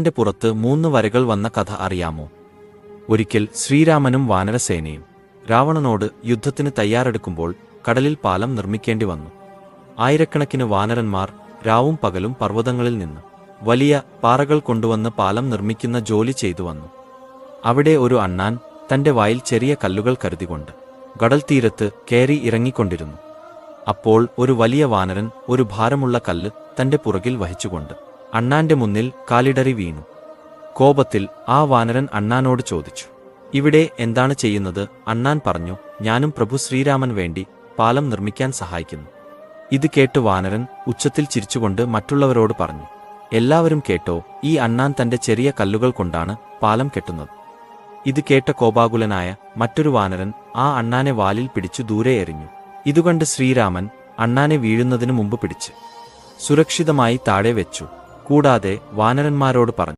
ന്റെ പുറത്ത് 3 വരകൾ വന്ന കഥ അറിയാമോ? ഒരിക്കൽ ശ്രീരാമനും വാനരസേനയും രാവണനോട് യുദ്ധത്തിന് തയ്യാറെടുക്കുമ്പോൾ കടലിൽ പാലം നിർമ്മിക്കേണ്ടി വന്നു. ആയിരക്കണക്കിന് വാനരന്മാർ രാവും പകലും പർവ്വതങ്ങളിൽ നിന്ന് വലിയ പാറകൾ കൊണ്ടുവന്ന് പാലം നിർമ്മിക്കുന്ന ജോലി ചെയ്തു വന്നു. അവിടെ ഒരു അണ്ണാൻ തന്റെ വായിൽ ചെറിയ കല്ലുകൾ കരുതികൊണ്ട് കടൽ തീരത്ത് കയറി ഇറങ്ങിക്കൊണ്ടിരുന്നു. അപ്പോൾ ഒരു വലിയ വാനരൻ ഒരു ഭാരമുള്ള കല്ല് തന്റെ പുറകിൽ വഹിച്ചുകൊണ്ട് അണ്ണാന്റെ മുന്നിൽ കാലിടറി വീണു. കോപത്തിൽ ആ വാനരൻ അണ്ണാനോട് ചോദിച്ചു, ഇവിടെ എന്താണ് ചെയ്യുന്നത്? അണ്ണാൻ പറഞ്ഞു, ഞാനും പ്രഭു ശ്രീരാമൻ വേണ്ടി പാലം നിർമ്മിക്കാൻ സഹായിക്കുന്നു. ഇത് കേട്ട് വാനരൻ ഉച്ചത്തിൽ ചിരിച്ചുകൊണ്ട് മറ്റുള്ളവരോട് പറഞ്ഞു, എല്ലാവരും കേട്ടോ, ഈ അണ്ണാൻ തന്റെ ചെറിയ കല്ലുകൾ കൊണ്ടാണ് പാലം കെട്ടുന്നത്. ഇത് കേട്ട കോപാകുലനായ മറ്റൊരു വാനരൻ ആ അണ്ണാനെ വാലിൽ പിടിച്ചു ദൂരെ എറിഞ്ഞു. ഇതുകണ്ട് ശ്രീരാമൻ അണ്ണാനെ വീഴുന്നതിനു മുമ്പ് പിടിച്ച് സുരക്ഷിതമായി താഴെ വെച്ചു. കൂടാതെ വാനരന്മാരോട് പറഞ്ഞു,